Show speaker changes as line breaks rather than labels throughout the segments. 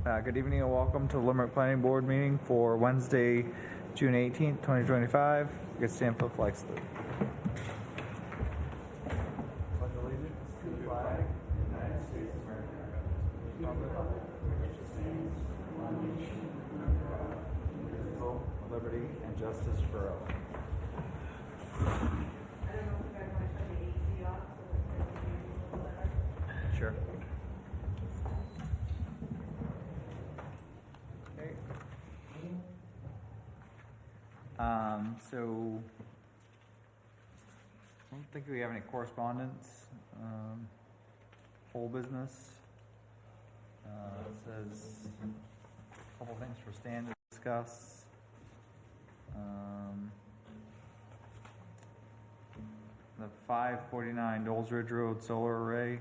Good evening and welcome to the Limerick Planning Board meeting for Wednesday, June 18th, 2025. You can stand for the flag salute. Pledge allegiance to the flag of the United States of America, republic which stands one nation under God, indivisible, with liberty and justice for all.
I don't know if you guys want to turn the AC off so that it's a little better.
Sure. So I don't think we have any correspondence. Whole business. It says a couple things for Stan to discuss. The 549 Doles Ridge Road solar array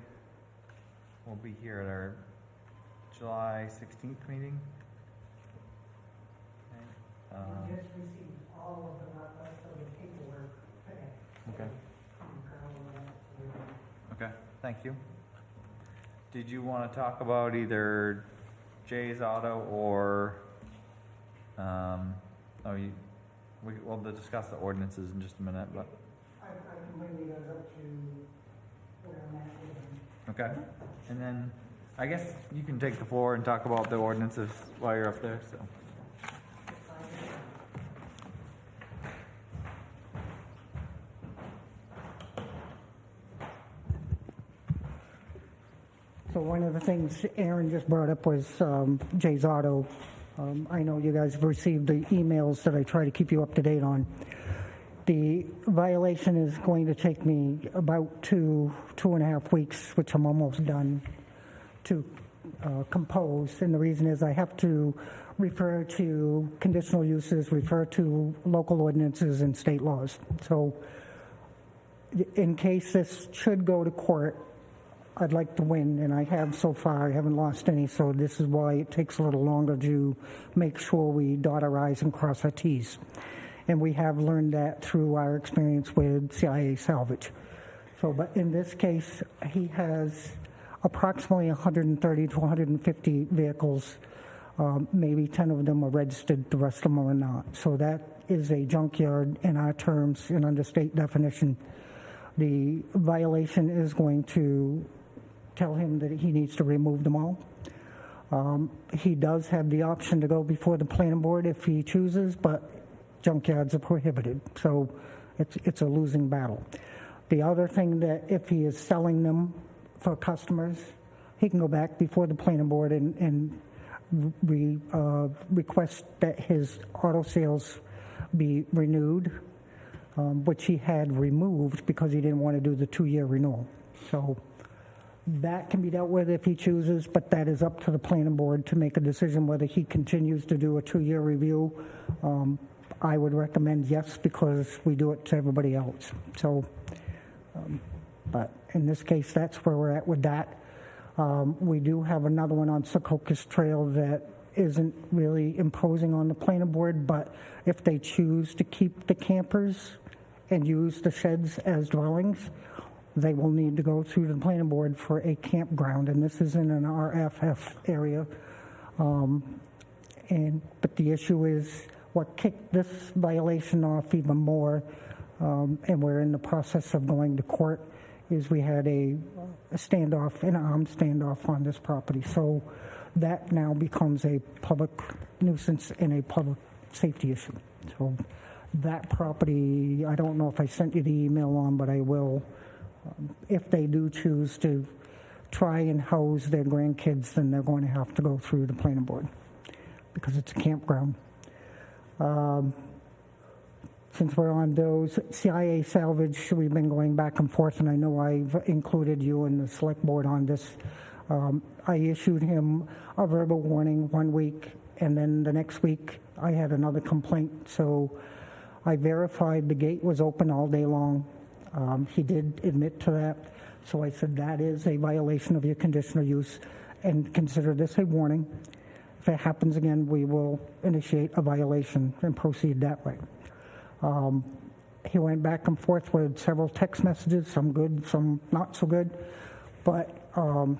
will be here at our July 16th meeting.
We just received all of the rest of the paperwork today.
Okay. Okay, thank you. Did you want to talk about either Jay's Auto or, we'll discuss the ordinances in just a minute, but.
I can bring you guys up to where I'm at with them.
Okay, and then I guess you can take the floor and talk about the ordinances while you're up there, so.
So one of the things Aaron just brought up was Jay's Auto. I know you guys have received the emails that I try to keep you up to date on. The violation is going to take me about two and a half weeks, which I'm almost done, to compose. And the reason is I have to refer to conditional uses, refer to local ordinances and state laws. So in case this should go to court, I'd like to win, and I have so far. I haven't lost any, so this is why it takes a little longer to make sure we dot our I's and cross our T's. And we have learned that through our experience with CIA Salvage. So, but in this case, he has approximately 130 to 150 vehicles. Maybe 10 of them are registered, the rest of them are not. So that is a junkyard in our terms and under state definition. The violation is going to tell him that he needs to remove them all. He does have the option to go before the planning board if he chooses, but junkyards are prohibited, so it's a losing battle. The other thing that if he is selling them for customers, he can go back before the planning board and request that his auto sales be renewed, which he had removed because he didn't want to do the 2-year renewal. So that can be dealt with if he chooses, but that is up to the planning board to make a decision whether he continues to do a 2-year review. I would recommend yes, because we do it to everybody else. So, but in this case, that's where we're at with that. We do have another one on Secaucus Trail that isn't really imposing on the planning board, but if they choose to keep the campers and use the sheds as dwellings, they will need to go through the planning board for a campground, and this is in an RFF area. But the issue is what kicked this violation off even more, and we're in the process of going to court, is we had a standoff, an armed standoff on this property. So that now becomes a public nuisance and a public safety issue. So that property, I don't know if I sent you the email on, but I will. If they do choose to try and house their grandkids, then they're going to have to go through the planning board because it's a campground. Since we're on those, CIA Salvage, we've been going back and forth, and I know I've included you and the select board on this. I issued him a verbal warning 1 week, and then the next week I had another complaint. So I verified the gate was open all day long. He did admit to that. So I said that is a violation of your conditional use, and consider this a warning. If it happens again, we will initiate a violation and proceed that way. He went back and forth with several text messages, some good, some not so good. But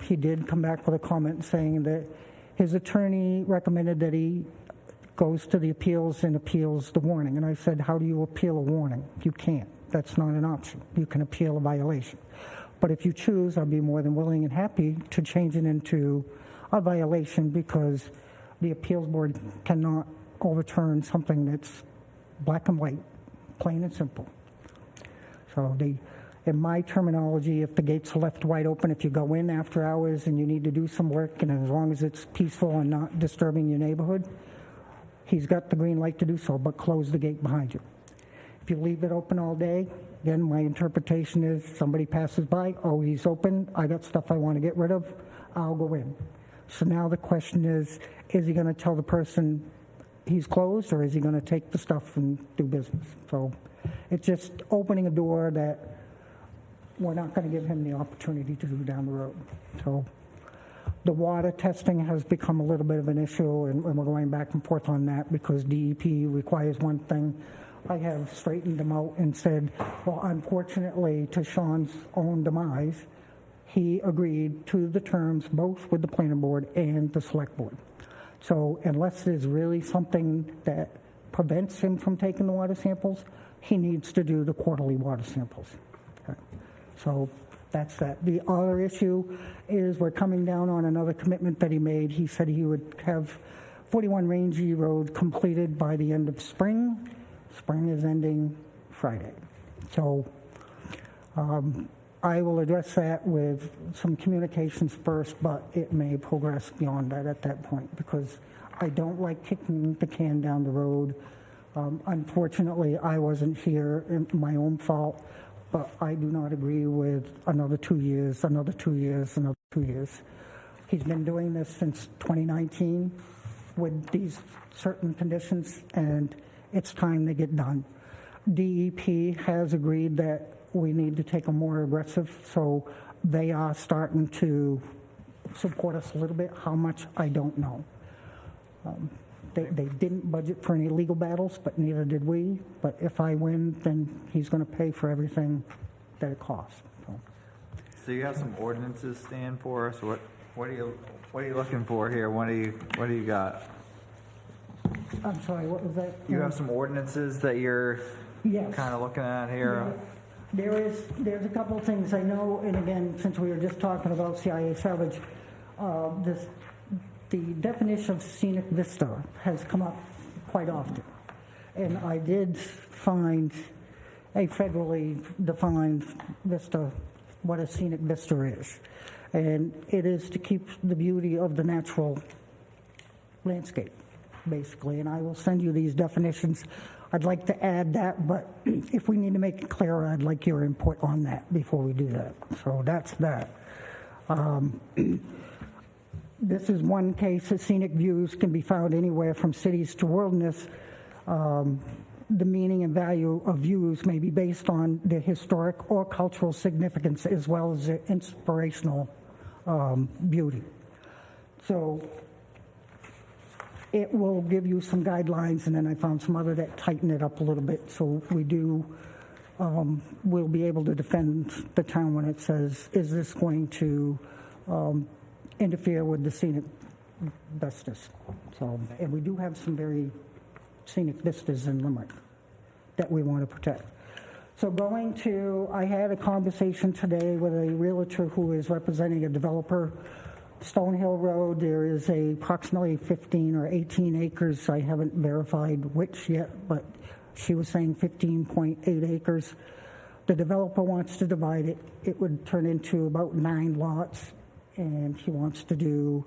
he did come back with a comment saying that His attorney recommended that he goes to the appeals and appeals the warning. And I said, how do you appeal a warning? You can't. That's not an option. You can appeal a violation. But if you choose, I'll be more than willing and happy to change it into a violation, because the appeals board cannot overturn something that's black and white, plain and simple. So in my terminology, if the gates are left wide open, if you go in after hours and you need to do some work, and as long as it's peaceful and not disturbing your neighborhood, he's got the green light to do so, but close the gate behind you. If you leave it open all day, then my interpretation is somebody passes by, oh, he's open, I got stuff I want to get rid of, I'll go in. So now the question is he going to tell the person he's closed, or is he going to take the stuff and do business? So it's just opening a door that we're not going to give him the opportunity to do down the road. So the water testing has become a little bit of an issue, and we're going back and forth on that because DEP requires one thing. I have straightened them out and said, well, unfortunately, to Sean's own demise, he agreed to the terms both with the planning board and the select board. So unless there's really something that prevents him from taking the water samples, he needs to do the quarterly water samples. Okay. So that's that. The other issue is we're coming down on another commitment that he made. He said he would have 41 Rangy Road completed by the end of spring. Spring is ending Friday. So I will address that with some communications first, but it may progress beyond that at that point, because I don't like kicking the can down the road. Unfortunately, I wasn't here, my own fault, but I do not agree with another 2 years, another 2 years, another 2 years. He's been doing this since 2019 with these certain conditions, and it's time to get done. DEP has agreed that we need to take a more aggressive, so they are starting to support us a little bit. How much, I don't know. They didn't budget for any legal battles, but neither did we. But if I win, then he's going to pay for everything that it costs.
So you have some ordinances stand for us. What are you looking for here? What do you got?
I'm sorry, what was that?
You have some ordinances that you're
Yes.
kind of looking at here.
Yeah. There's a couple of things I know, and again, since we were just talking about CIA salvage, the definition of scenic vista has come up quite often. And I did find a federally defined vista, what a scenic vista is. And it is to keep the beauty of the natural landscape, basically. And I will send you these definitions. I'd like to add that, but if we need to make it clearer, I'd like your input on that before we do that. So that's that. This is one case that scenic views can be found anywhere from cities to wilderness. The meaning and value of views may be based on their historic or cultural significance as well as their inspirational beauty. So it will give you some guidelines, and then I found some other that tighten it up a little bit. So we'll be able to defend the town when it says, is this going to interfere with the scenic vistas? So, and we do have some very scenic vistas in Limerick that we want to protect. So I had a conversation today with a realtor who is representing a developer. Stonehill Road, there is approximately 15 or 18 acres. I haven't verified which yet, but she was saying 15.8 acres. The developer wants to divide it. It would turn into about 9 lots, and he wants to do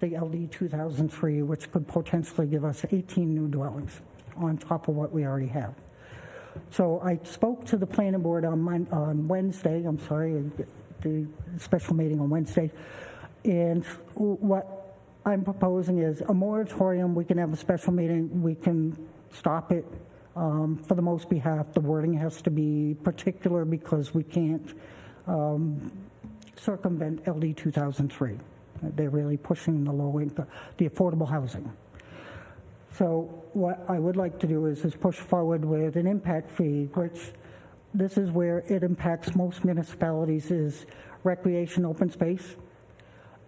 the LD 2003, which could potentially give us 18 new dwellings on top of what we already have. So I spoke to the planning board on Wednesday, the special meeting on Wednesday, and what I'm proposing is a moratorium. We can have a special meeting. We can stop it. For the most behalf, the wording has to be particular because we can't circumvent LD 2003. They're really pushing the low income, the affordable housing. So what I would like to do is push forward with an impact fee, which this is where it impacts most municipalities, is recreation open space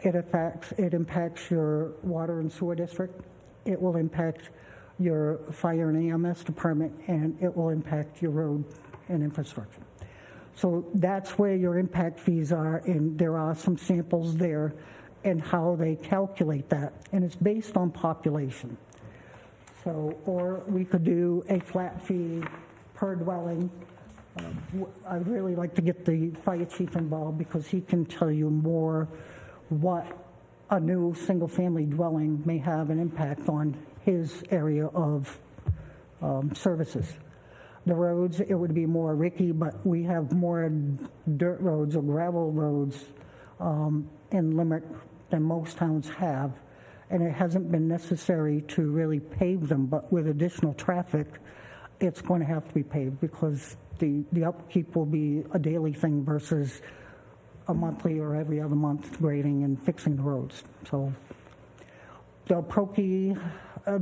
It impacts your water and sewer district. It will impact your fire and EMS department, and it will impact your road and infrastructure. So that's where your impact fees are, and there are some samples there and how they calculate that, and it's based on population. So, or we could do a flat fee per dwelling. I'd really like to get the fire chief involved because he can tell you more what a new single-family dwelling may have an impact on his area of services. The roads, it would be more Ricky, but we have more dirt roads or gravel roads in Limerick than most towns have, and it hasn't been necessary to really pave them, but with additional traffic, it's going to have to be paved because the upkeep will be a daily thing versus a monthly or every other month grading and fixing the roads. So the Proki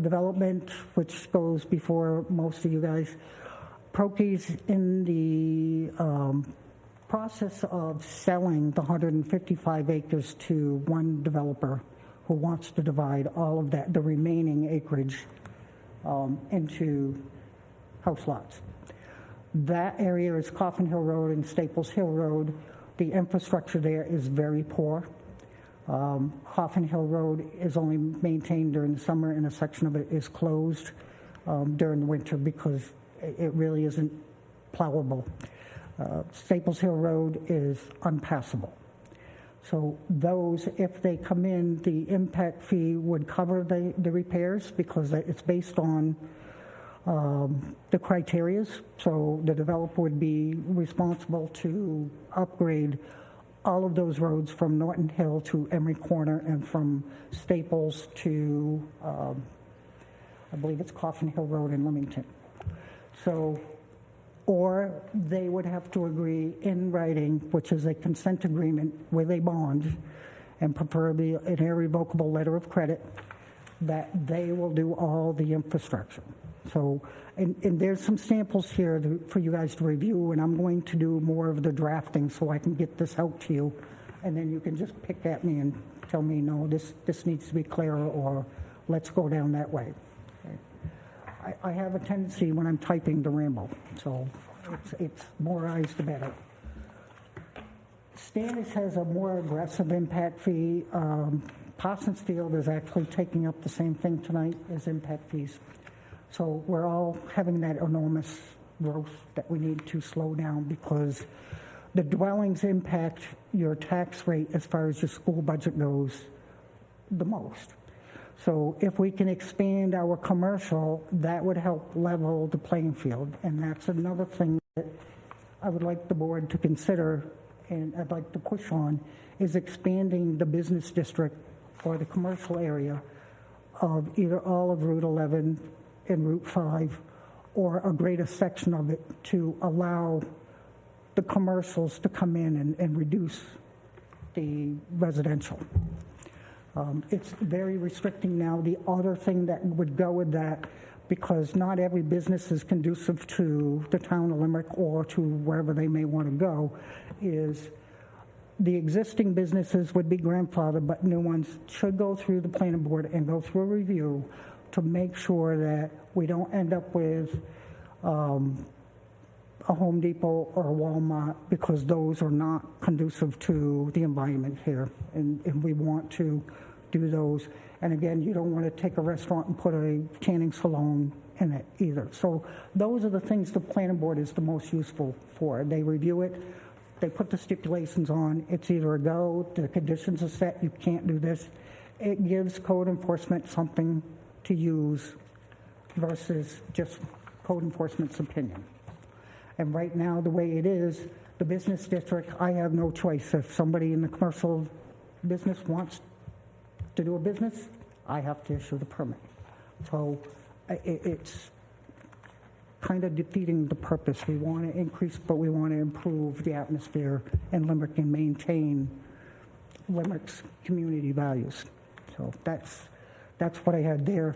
development, which goes before most of you guys, Proki's in the process of selling the 155 acres to one developer who wants to divide all of that, the remaining acreage, into house lots. That area is Coffin Hill Road and Staples Hill Road. The infrastructure there is very poor. Coffin Hill Road is only maintained during the summer, and a section of it is closed during the winter because it really isn't plowable. Staples Hill Road is unpassable. So those, if they come in, the impact fee would cover the repairs because it's based on the criterias. So the developer would be responsible to upgrade all of those roads from Norton Hill to Emery Corner and from Staples to, I believe it's Coffin Hill Road in Leamington. So, or they would have to agree in writing, which is a consent agreement with a bond, and preferably an irrevocable letter of credit, that they will do all the infrastructure. So, and there's some samples here for you guys to review, and I'm going to do more of the drafting so I can get this out to you, and then you can just pick at me and tell me, no, this needs to be clearer, or let's go down that way. I have a tendency when I'm typing to ramble, so it's more eyes the better. Standish has a more aggressive impact fee. Parsons Field is actually taking up the same thing tonight as impact fees. So we're all having that enormous growth that we need to slow down because the dwellings impact your tax rate as far as your school budget goes the most. So if we can expand our commercial, that would help level the playing field. And that's another thing that I would like the board to consider, and I'd like to push on, is expanding the business district or the commercial area of either all of Route 11 and Route 5 or a greater section of it to allow the commercials to come in and reduce the residential. It's very restricting now. The other thing that would go with that, because not every business is conducive to the town of Limerick or to wherever they may want to go, is the existing businesses would be grandfathered, but new ones should go through the planning board and go through a review to make sure that we don't end up with a Home Depot or a Walmart, because those are not conducive to the environment here, and we want to do those. And again, you don't want to take a restaurant and put a tanning salon in it either. So those are the things the planning board is the most useful for. They review it, they put the stipulations on, it's either a go, the conditions are set, you can't do this. It gives code enforcement something to use versus just code enforcement's opinion. And right now, the way it is, the business district, I have no choice. If somebody in the commercial business wants to do a business, I have to issue the permit. So it's kind of defeating the purpose. We want to increase, but we want to improve the atmosphere in Limerick and maintain Limerick's community values. So that's what I had there.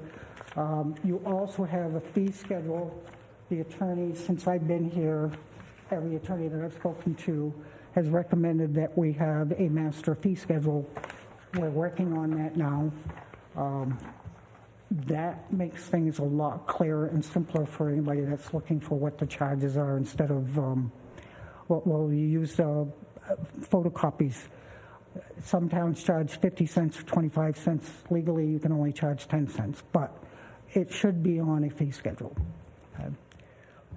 You also have a fee schedule. The attorney, since I've been here, every attorney that I've spoken to has recommended that we have a master fee schedule we're working on that now. That makes things a lot clearer and simpler for anybody that's looking for what the charges are instead of, well, you use photocopies. Some towns charge 50 cents or 25 cents. Legally, you can only charge 10 cents, but it should be on a fee schedule.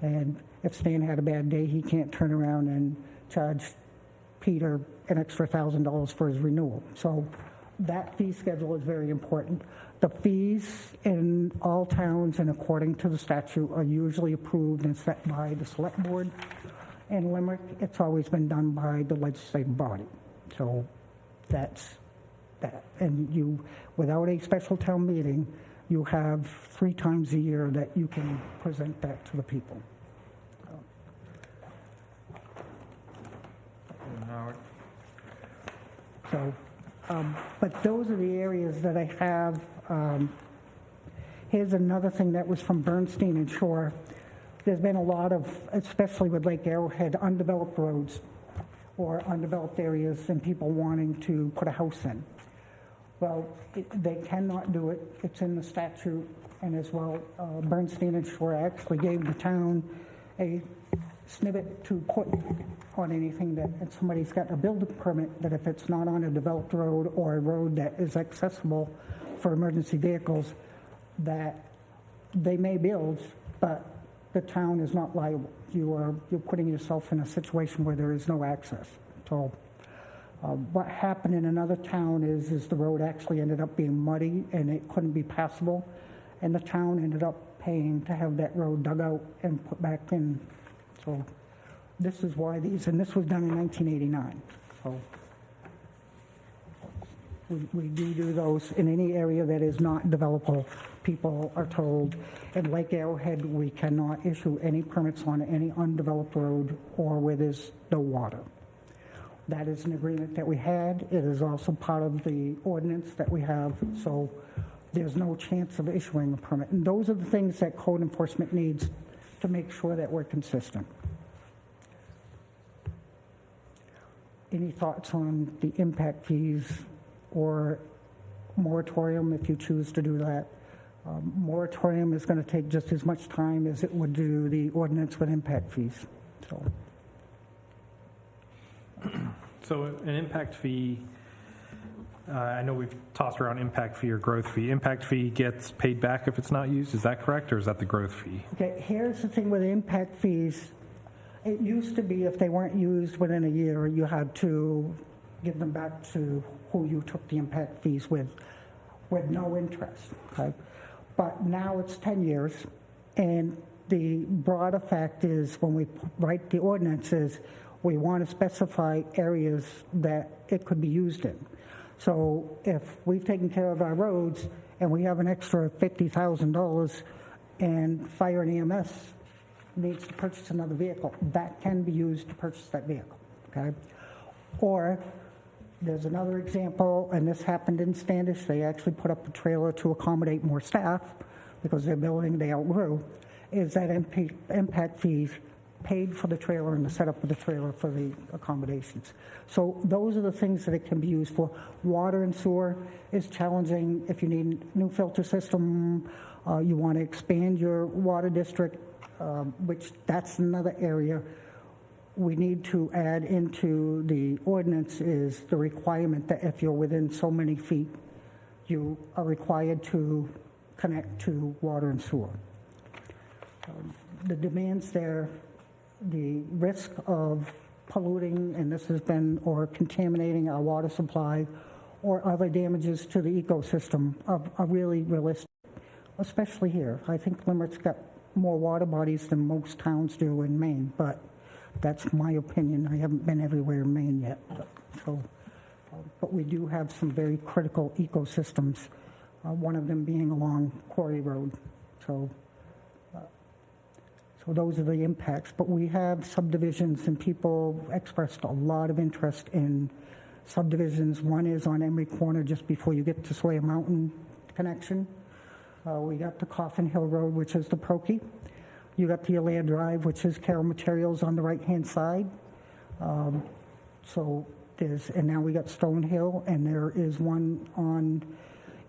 And if Stan had a bad day, he can't turn around and charge Peter an extra $1,000 for his renewal. So that fee schedule is very important. The fees in all towns and according to the statute are usually approved and set by the select board. In Limerick, it's always been done by the legislative body. So that's that. And you, without a special town meeting, you have 3 times a year that you can present that to the people. So, but those are the areas that I have. Here's another thing that was from Bernstein and Shore. There's been a lot of, especially with Lake Arrowhead, undeveloped roads or undeveloped areas and people wanting to put a house in. Well, they cannot do it. It's in the statute. And as well, Bernstein and Shore actually gave the town a snippet to put on anything that if somebody's got a building permit, that if it's not on a developed road or a road that is accessible for emergency vehicles, that they may build, but the town is not liable. You're putting yourself in a situation where there is no access. So what happened in another town is the road actually ended up being muddy and it couldn't be passable, and the town ended up paying to have that road dug out and put back in. So this is why these, and this was done in 1989. So we do those in any area that is not developable. People are told in Lake Arrowhead we cannot issue any permits on any undeveloped road or where there's no water. That is an agreement that we had. It is also part of the ordinance that we have. So there's no chance of issuing a permit. And those are the things that code enforcement needs to make sure that we're consistent. Any thoughts on the impact fees or moratorium if you choose to do that? Moratorium is going to take just as much time as it would do the ordinance with impact fees.
So an impact fee, I know we've tossed around impact fee or growth fee. Impact fee gets paid back if it's not used. Is that correct, or is that the growth fee?
Okay, here's the thing with impact fees. It used to be if they weren't used within a year, you had to give them back to who you took the impact fees with no interest. Okay? But now it's 10 years, and the broader fact is when we write the ordinances, we want to specify areas that it could be used in. So if we've taken care of our roads and we have an extra $50,000 and fire and EMS needs to purchase another vehicle, that can be used to purchase that vehicle, okay? Or there's another example, and this happened in Standish. They actually put up a trailer to accommodate more staff because their building they outgrew, is that impact fees paid for the trailer and the setup of the trailer for the accommodations. So those are the things that it can be used for. Water and sewer is challenging. If you need a new filter system, you want to expand your water district, which that's another area we need to add into the ordinance is the requirement that if you're within so many feet, you are required to connect to water and sewer. The demands there, the risk of polluting, and this has been, or contaminating our water supply, or other damages to the ecosystem are really realistic, especially here. I think Limerick's got more water bodies than most towns do in Maine, but that's my opinion. I haven't been everywhere in Maine yet. But we do have some very critical ecosystems, one of them being along Quarry Road. So those are the impacts. But we have subdivisions, and people expressed a lot of interest in subdivisions. One is on Emery Corner, just before you get to Sawyer Mountain connection. We got the Coffin Hill Road, which is the Prokey. You got the Allaire Drive, which is Carroll Materials on the right-hand side. So and now we got Stone Hill, and there is one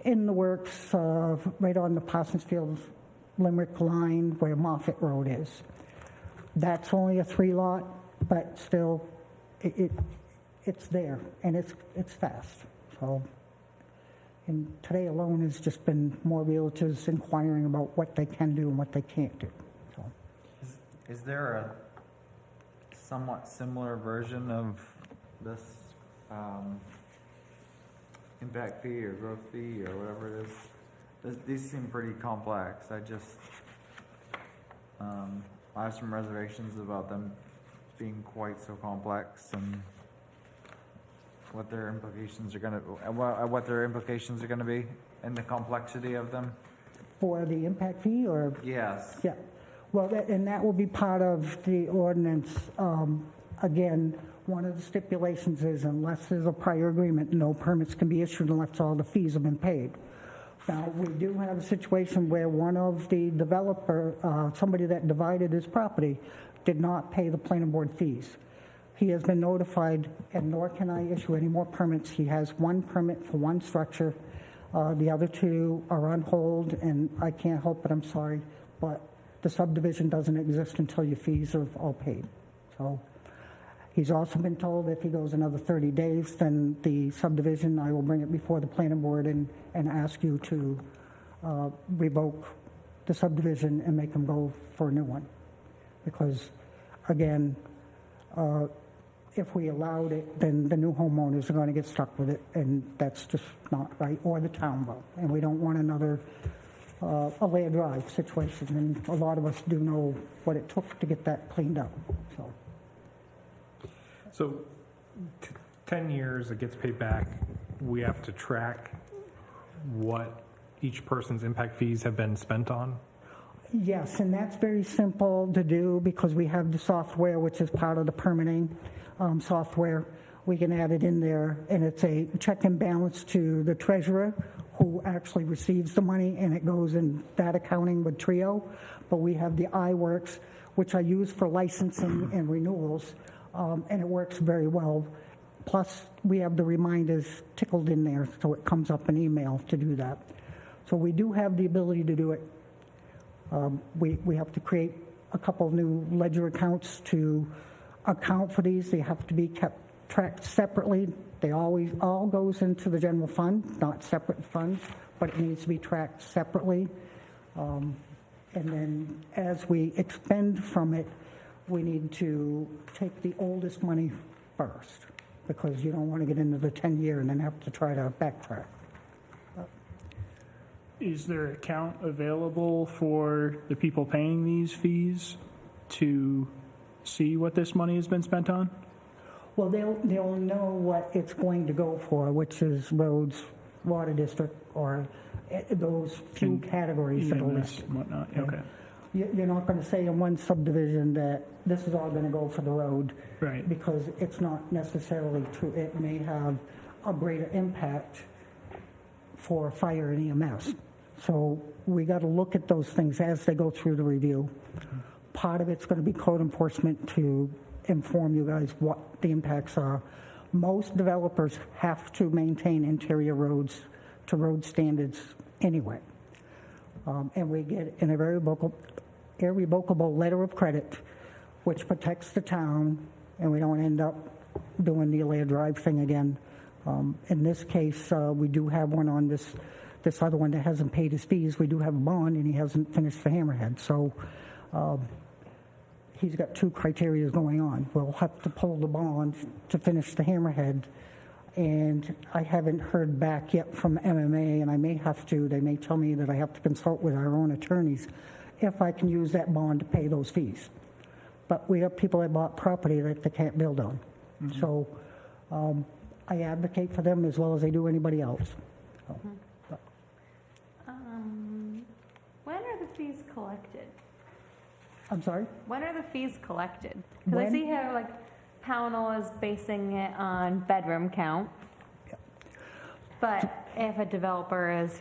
in the works, right on the Parsons Field Limerick line where Moffett Road is. That's only a 3-lot, but still, it's there, and it's fast. So, and today alone has just been more realtors inquiring about what they can do and what they can't do. So,
Is there a somewhat similar version of this impact fee or growth fee or whatever it is? These seem pretty complex. I have some reservations about them being quite so complex and what their implications are going to be and the complexity of them.
for the impact fee, or?
Yes.
Yeah, well, and that will be part of the ordinance. Again, one of the stipulations is unless there's a prior agreement, no permits can be issued unless all the fees have been paid. Now, we do have a situation where one of the developer, somebody that divided his property, did not pay the planning board fees. He has been notified, and nor can I issue any more permits. He has one permit for one structure. The other two are on hold, and I can't help it, I'm sorry, but the subdivision doesn't exist until your fees are all paid. So he's also been told if he goes another 30 days, then the subdivision, I will bring it before the planning board and ask you to revoke the subdivision and make him go for a new one. Because, again, if we allowed it, then the new homeowners are going to get stuck with it, and that's just not right, or the town will. And we don't want another a layer drive situation, and a lot of us do know what it took to get that cleaned up.
So 10 years, it gets paid back. We have to track what each person's impact fees have been spent on?
Yes, and that's very simple to do because we have the software, which is part of the permitting software. We can add it in there, and it's a check and balance to the treasurer who actually receives the money, and it goes in that accounting with Trio. But we have the iWorks, which I use for licensing and renewals, and it works very well. Plus, we have the reminders tickled in there, so it comes up an email to do that. So we do have the ability to do it. We have to create a couple of new ledger accounts to account for these. They have to be tracked separately. They always all goes into the general fund, not separate funds, but it needs to be tracked separately. And then as we expend from it, we need to take the oldest money first because you don't want to get into the 10-year and then have to try to backtrack.
Is there an account available for the people paying these fees to see what this money has been spent on?
Well, they'll know what it's going to go for, which is roads, water district, or those few categories that are
EMS
listed.
and whatnot, okay.
You're not going to say in one subdivision that this is all going to go for the road.
Right.
Because it's not necessarily true. It may have a greater impact for fire and EMS. So we got to look at those things as they go through the review. Part of it's going to be code enforcement to inform you guys what the impacts are. Most developers have to maintain interior roads to road standards anyway. And we get an irrevocable letter of credit, which protects the town, and we don't end up doing the layer drive thing again. In this case, we do have one on this other one that hasn't paid his fees. We do have a bond, and he hasn't finished the Hammerhead. So he's got two criteria going on. We'll have to pull the bond to finish the Hammerhead, and I haven't heard back yet from MMA, and I may have to. They may tell me that I have to consult with our own attorneys if I can use that bond to pay those fees. But we have people that bought property that they can't build on. Mm-hmm. So I advocate for them as well as I do anybody else. So,
When are the fees collected?
I'm sorry?
When are the fees collected? Because I
When?
see here, like, Pownell is basing it on bedroom count. But if a developer is,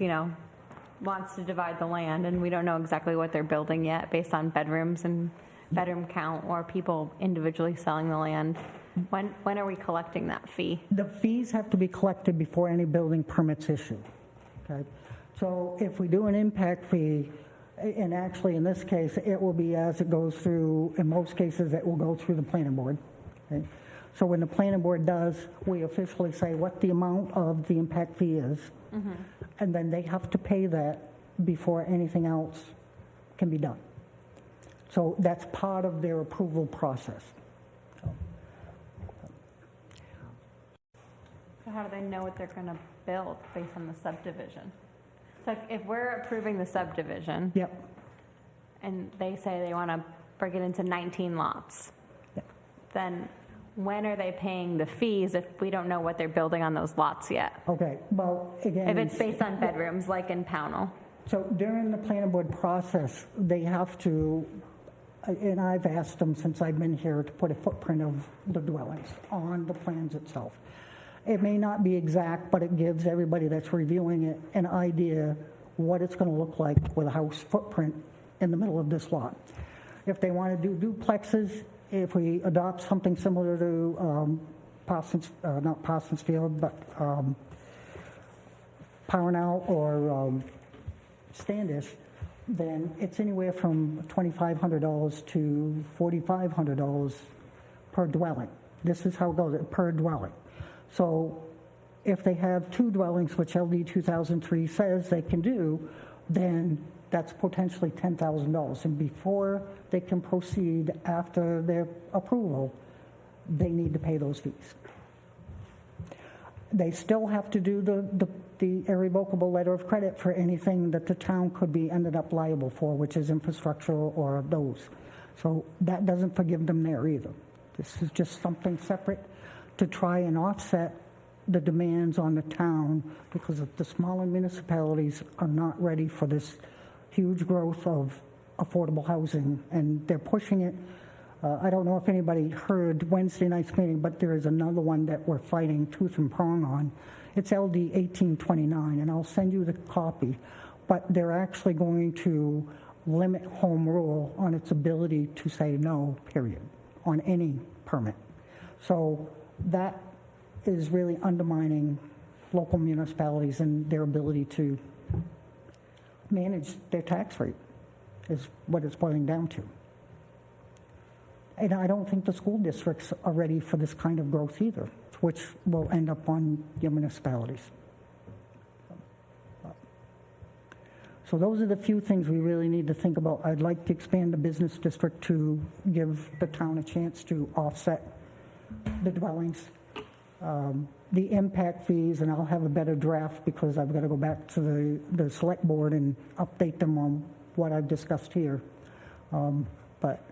wants to divide the land, and we don't know exactly what they're building yet based on bedrooms and bedroom count or people individually selling the land, When are we collecting that fee?
The fees have to be collected before any building permits issued. Okay? So if we do an impact fee, and actually in this case, it will be as it goes through, in most cases, it will go through the planning board. Okay? So when the planning board does, we officially say what the amount of the impact fee is, and then they have to pay that before anything else can be done. So that's part of their approval process.
So how do they know what they're going to build based on the subdivision? So if we're approving the subdivision
Yep.
and they say they want to break it into 19 lots,
Yep.
then when are they paying the fees if we don't know what they're building on those lots yet?
Okay, well, again.
If it's based on bedrooms, like in Pownell?
So during the planning board process, they have to, and I've asked them since I've been here to put a footprint of the dwellings on the plans itself. It may not be exact, but it gives everybody that's reviewing it an idea what it's going to look like with a house footprint in the middle of this lot. If they want to do duplexes, if we adopt something similar to not Parsons Field, but Pownell or Standish, then it's anywhere from $2,500 to $4,500 per dwelling. This is how it goes, per dwelling. So if they have two dwellings, which LD 2003 says they can do, then that's potentially $10,000. And before they can proceed after their approval, they need to pay those fees. They still have to do the irrevocable letter of credit for anything that the town could be ended up liable for, which is infrastructure or those. So that doesn't forgive them there either. This is just something separate to try and offset the demands on the town because the smaller municipalities are not ready for this huge growth of affordable housing, and they're pushing it. I don't know if anybody heard Wednesday night's meeting, but there is another one that we're fighting tooth and prong on. It's LD 1829, and I'll send you the copy. But they're actually going to limit home rule on its ability to say no, period, on any permit. So that is really undermining local municipalities and their ability to manage their tax rate, is what it's boiling down to. And I don't think the school districts are ready for this kind of growth either, which will end up on your municipalities. So those are the few things we really need to think about. I'd like to expand the business district to give the town a chance to offset the dwellings. The impact fees, and I'll have a better draft because I've got to go back to the select board and update them on what I've discussed here. But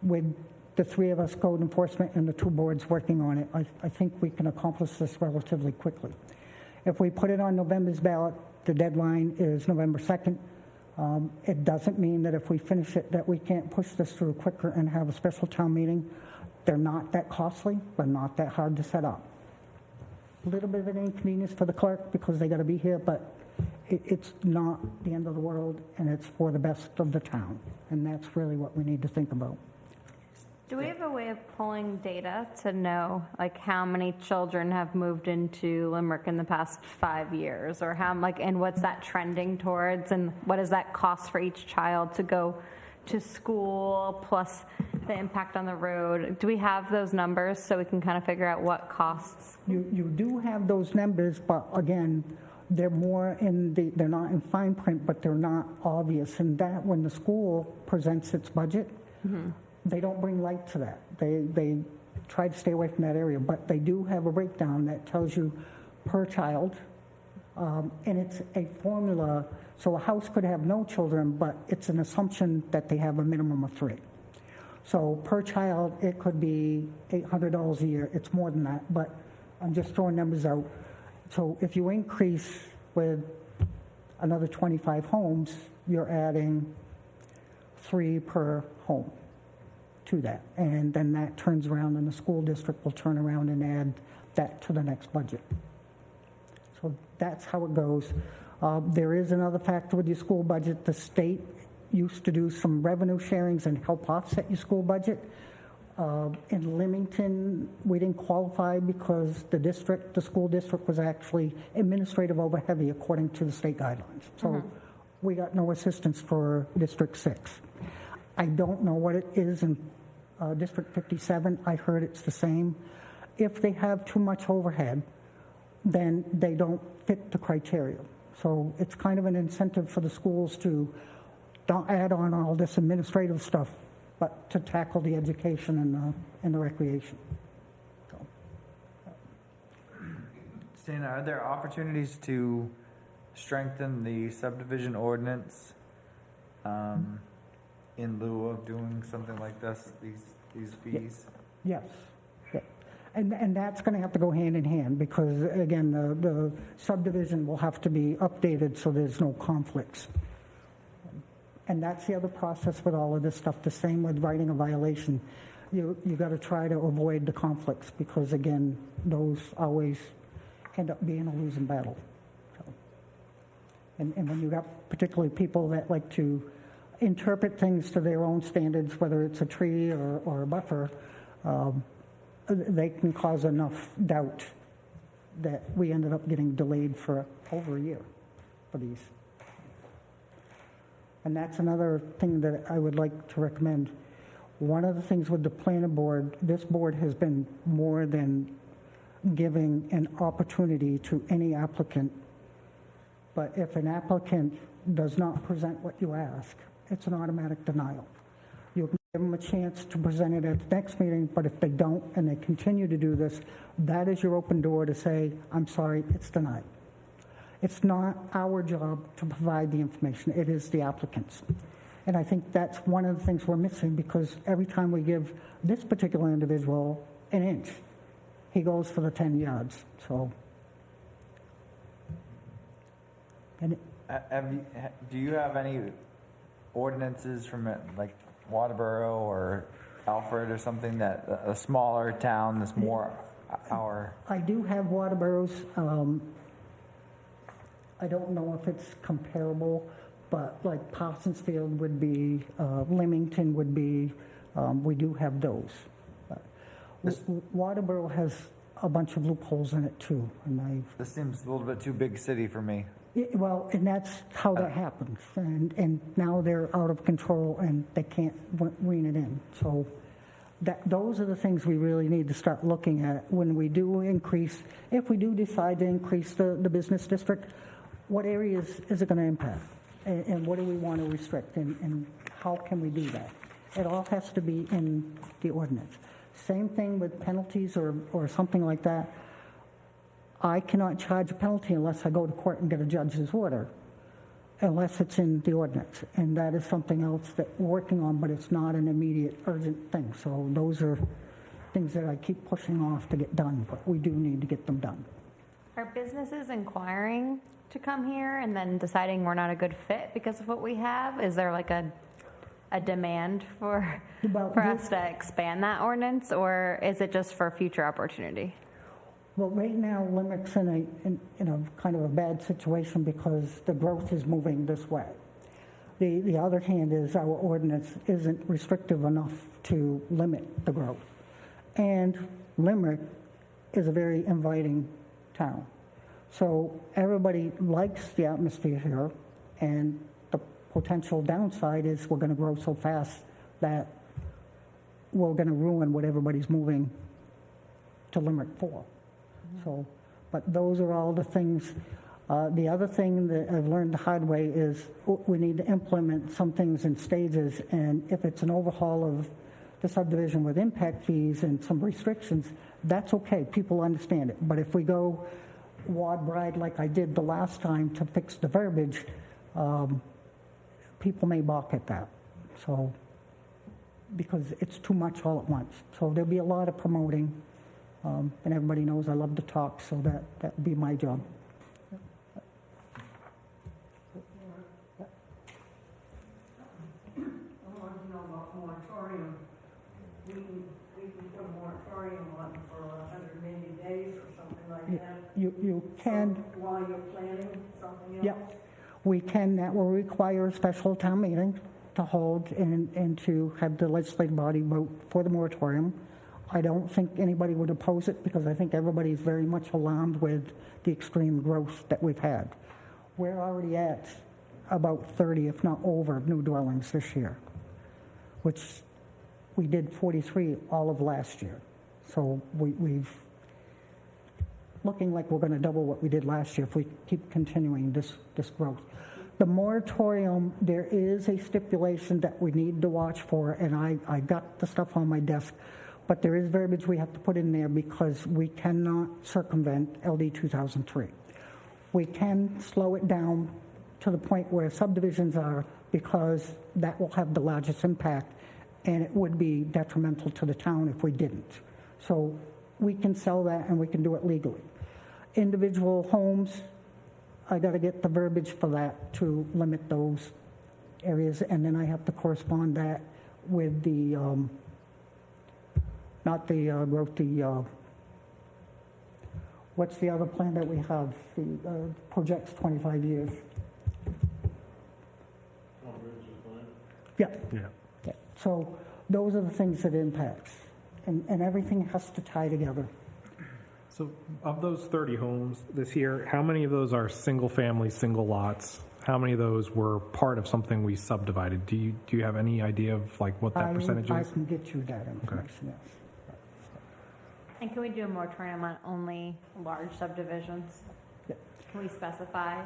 with the three of us, code enforcement, and the two boards working on it, I think we can accomplish this relatively quickly. If we put it on November's ballot, the deadline is November 2nd. It doesn't mean that if we finish it that we can't push this through quicker and have a special town meeting. They're not that costly, but not that hard to set up. A little bit of an inconvenience for the clerk because they got to be here, but it's not the end of the world, and it's for the best of the town. And that's really what we need to think about.
Do we have a way of pulling data to know, like, how many children have moved into Limerick in the past 5 years, or how, like, and what's that trending towards, and what does that cost for each child to go to school, plus the impact on the road? Do we have those numbers so we can kind of figure out what costs?
You do have those numbers, but again, they're more they're not in fine print, but they're not obvious. And that when the school presents its budget, they don't bring light to that. They try to stay away from that area, but they do have a breakdown that tells you per child, and it's a formula. So a house could have no children, but it's an assumption that they have a minimum of 3. So per child, it could be $800 a year. It's more than that, but I'm just throwing numbers out. So if you increase with another 25 homes, you're adding 3 per home to that. And then that turns around, and the school district will turn around and add that to the next budget. So that's how it goes. There is another factor with your school budget. The state used to do some revenue sharings and help offset your school budget. In Leamington, we didn't qualify because the school district was actually administrative overheavy according to the state guidelines. So we got no assistance for District 6. I don't know what it is in District 57. I heard it's the same. If they have too much overhead, then they don't fit the criteria. So it's kind of an incentive for the schools to don't add on all this administrative stuff, but to tackle the education and the recreation. So.
Stan, are there opportunities to strengthen the subdivision ordinance in lieu of doing something like this, these fees?
Yes. Yeah. And that's going to have to go hand in hand because, again, the subdivision will have to be updated so there's no conflicts. And that's the other process with all of this stuff. The same with writing a violation. You got to try to avoid the conflicts because, again, those always end up being a losing battle. So, and when you got particularly people that like to interpret things to their own standards, whether it's a tree or a buffer, they can cause enough doubt that we ended up getting delayed for over a year for these. And that's another thing that I would like to recommend. One of the things with the planning board, this board has been more than giving an opportunity to any applicant. But if an applicant does not present what you ask, it's an automatic denial. You can give them a chance to present it at the next meeting, but if they don't and they continue to do this, that is your open door to say, I'm sorry, it's denied. It's not our job to provide the information. It is the applicant's. And I think that's one of the things we're missing because every time we give this particular individual an inch, he goes for the 10 yards. So, and
Do you have any ordinances from like Waterboro or Alfred or something that a smaller town that's more our...
I do have Waterboro's. I don't know if it's comparable, but like Parsonsfield would be, Leamington would be, we do have those. But Waterboro has a bunch of loopholes in it too. And
This seems a little bit too big city for me.
well, and that's how that happens. And now they're out of control and they can't rein it in. So those are the things we really need to start looking at when we do increase, if we do decide to increase the business district. What areas is it going to impact? And what do we want to restrict? And how can we do that? It all has to be in the ordinance. Same thing with penalties or something like that. I cannot charge a penalty unless I go to court and get a judge's order, unless it's in the ordinance. And that is something else that we're working on, but it's not an immediate urgent thing. So those are things that I keep pushing off to get done, but we do need to get them done.
Are businesses inquiring to come here and then deciding we're not a good fit because of what we have? Is there like a demand for us to expand that ordinance, or is it just for future opportunity?
Well, right now, Limerick's in a kind of a bad situation because the growth is moving this way. The other hand is our ordinance isn't restrictive enough to limit the growth. And Limerick is a very inviting town. So everybody likes the atmosphere here, and the potential downside is we're going to grow so fast that we're going to ruin what everybody's moving to Limerick for. Mm-hmm. So, but those are all the things. The other thing that I've learned the hard way is we need to implement some things in stages, and if it's an overhaul of the subdivision with impact fees and some restrictions, that's okay. People understand it. But if we go wad bride like I did the last time to fix the verbiage, people may balk at that. So, because it's too much all at once. So there'll be a lot of promoting, and everybody knows I love to talk, so that would be my job.
Moratorium. We can put a moratorium on for 180 days or something like that.
You can.
So while you're planning something else?
Yeah, we can. That will require a special town meeting, to hold and to have the legislative body vote for the moratorium. I don't think anybody would oppose it because I think everybody's very much alarmed with the extreme growth that we've had. We're already at about 30, if not over, new dwellings this year, which we did 43 all of last year. So we've looking like we're going to double what we did last year if we keep continuing this growth. The moratorium, there is a stipulation that we need to watch for, and I got the stuff on my desk, but there is verbiage we have to put in there because we cannot circumvent LD 2003. We can slow it down to the point where subdivisions are because that will have the largest impact, and it would be detrimental to the town if we didn't. So we can sell that and we can do it legally. Individual homes, I got to get the verbiage for that to limit those areas, and then I have to correspond that with the, not the growth, the, what's the other plan that we have? The projects 25 years. Yeah.
Yeah.
Yeah. So those are the things that impacts, and everything has to tie together.
So of those 30 homes this year, how many of those are single family, single lots? How many of those were part of something we subdivided? Do you have any idea of like what that percentage
I
is?
can get you that information, yes.
And can we do a moratorium on only large subdivisions?
Yeah.
Can we specify?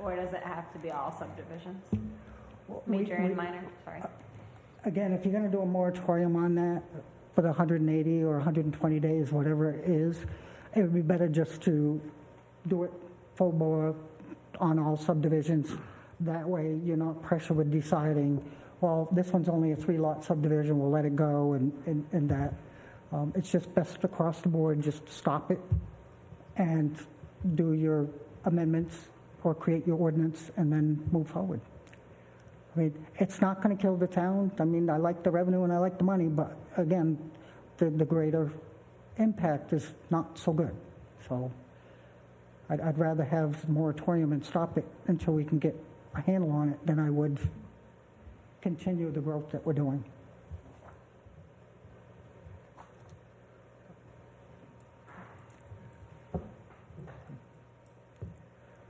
Or does it have to be all subdivisions?
We-
Major
we-
and minor, sorry.
Again, if you're going to do a moratorium on that for the 180 or 120 days, whatever it is, it would be better just to do it full bore on all subdivisions. That way, you're not pressured with deciding, well, this one's only a 3-lot subdivision, we'll let it go, and that. It's just best across the board, just stop it and do your amendments or create your ordinance and then move forward. I mean, it's not going to kill the town. I mean, I like the revenue and I like the money, but again, the greater impact is not so good. So I'd rather have the moratorium and stop it until we can get a handle on it than I would continue the growth that we're doing.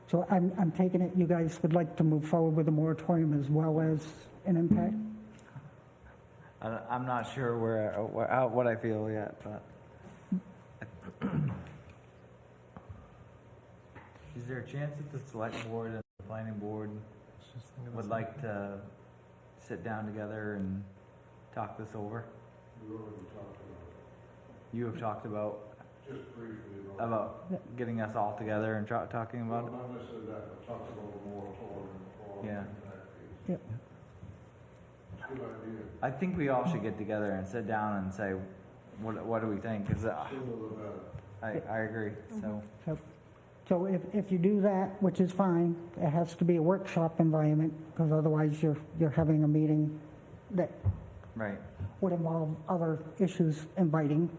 So I'm taking it you guys would like to move forward with a moratorium as well as an impact?
I'm not sure what I feel yet, but. Is there a chance that the select board and the planning board would like to sit down together and talk this over? You have talked about? Just briefly. About getting us all together and talking about it?
Not necessarily that, but talk about the moratorium for
Yeah.
Yep.
It's a good idea.
I think we all should get together and sit down and say, what do we think? Because
Sooner the better.
I agree, so.
So if you do that, which is fine, it has to be a workshop environment, because otherwise you're having a meeting that
Right.
would involve other issues inviting.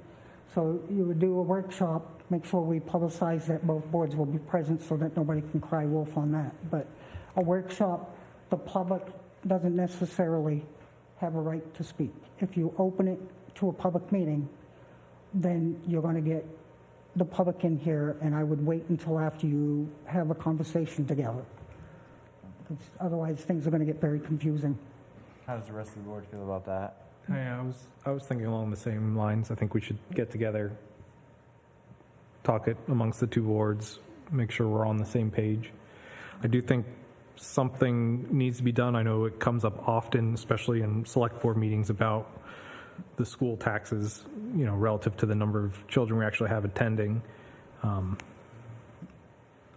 So you would do a workshop, make sure we publicize that both boards will be present so that nobody can cry wolf on that. But a workshop, the public doesn't necessarily have a right to speak. If you open it to a public meeting, then you're going to get the public in here, and I would wait until after you have a conversation together. 'Cause otherwise, things are going to get very confusing.
How does the rest of the board feel about that?
Yeah, I was thinking along the same lines. I think we should get together, talk it amongst the two boards, make sure we're on the same page. I do think something needs to be done. I know it comes up often, especially in select board meetings, about the school taxes, relative to the number of children we actually have attending. I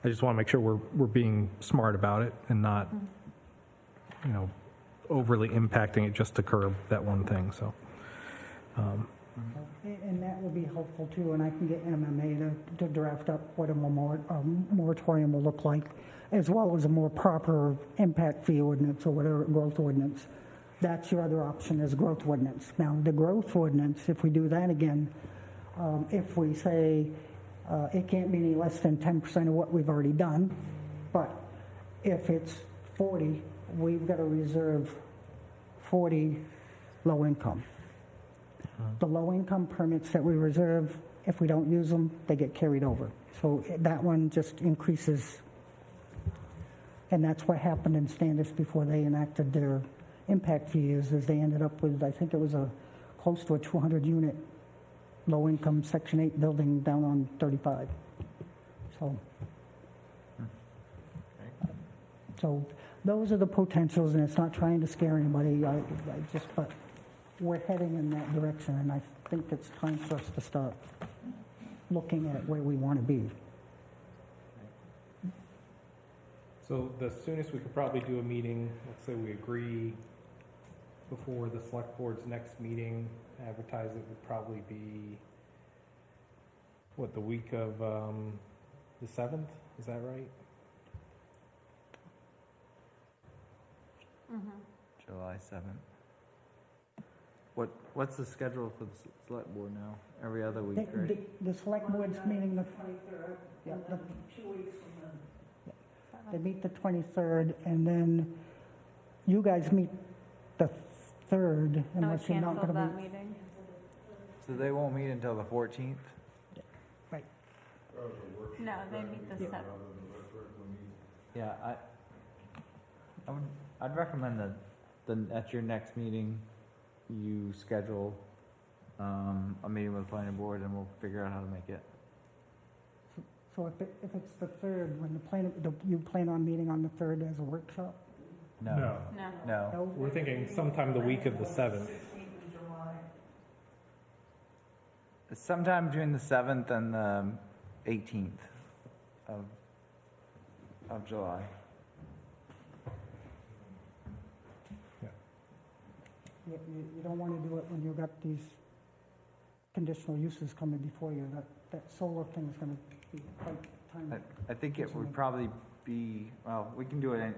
just want to make sure we're being smart about it and not, overly impacting it just to curb that one thing, so.
And that will be helpful too, and I can get MMA to draft up what a moratorium will look like, as well as a more proper impact fee ordinance or whatever, growth ordinance. That's your other option, is growth ordinance. Now, the growth ordinance, if we do that again, if we say it can't be any less than 10% of what we've already done, but if it's 40, we've got to reserve 40 low income. The low income permits that we reserve, if we don't use them, they get carried over. So that one just increases. And that's what happened in Standish before they enacted their impact fees, is they ended up with, I think it was close to a 200-unit low-income Section 8 building down on 35. So those are the potentials, and it's not trying to scare anybody. But we're heading in that direction, and I think it's time for us to start looking at where we want to be.
So the soonest we could probably do a meeting, let's say we agree before the select board's next meeting, advertise it would probably be, what, the week of the 7th? Is that right?
July 7th. What's the schedule for the select board now? Every other week, right?
The select board's meeting,
23rd,
Yeah,
and then 2 weeks from then.
they meet the 23rd, and then you guys meet the 3rd,
No,
unless you're not
cancel
going
that
to meet.
meeting.
So they won't meet until the 14th?
Right.
No, they meet the 7th.
Yeah, I'd recommend that at your next meeting, you schedule a meeting with the planning board, and we'll figure out how to make it.
So if it's the 3rd, when you plan on meeting on the 3rd as a workshop?
No.
No.
No.
We're thinking sometime the week of the 7th.
16th of July.
Sometime between the 7th and the 18th of July.
You don't want to do it when you've got these conditional uses coming before you. That solar thing is going to be quite time.
I think it would probably be, well, we can do it,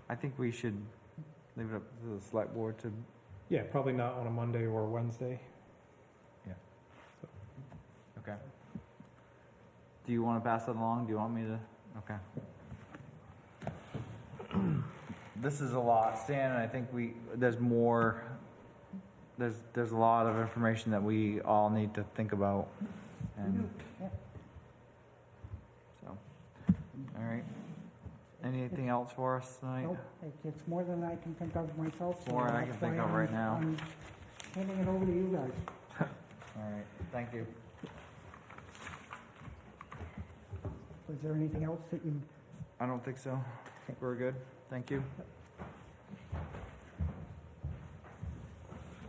I think we should leave it up to the select board to,
Yeah, probably not on a Monday or Wednesday.
okay. Do you want to pass it along? Do you want me to? Okay. This is a lot, Stan, and I think there's more, there's a lot of information that we all need to think about. And
Yeah.
so, all right. Anything else for us tonight?
Nope, it's more than I can think of myself. so
More than I can
that's
think
why
of right now.
I'm handing it over to you guys.
All right, thank you.
Is there anything else that you,
I don't think so. I think we're good. Thank you.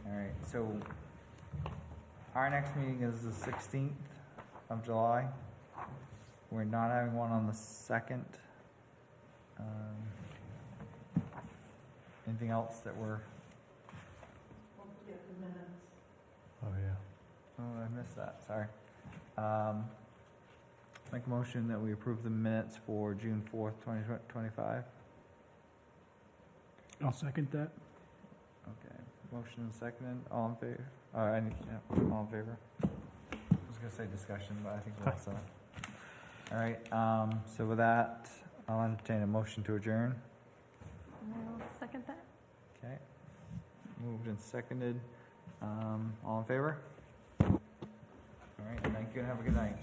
All right, so our next meeting is the 16th of July. We're not having one on the 2nd. Anything else that we're,
Don't forget the minutes.
Oh, yeah.
oh, I missed that, sorry. Make a motion that we approve the minutes for June 4th, 2025.
I'll second that.
Okay, motion and seconded, all in favor? All in favor? I was gonna say discussion, but I think we're all set. All right, so with that, I'll entertain a motion to adjourn.
I'll second that.
Okay, moved and seconded, all in favor? All right, thank you and have a good night.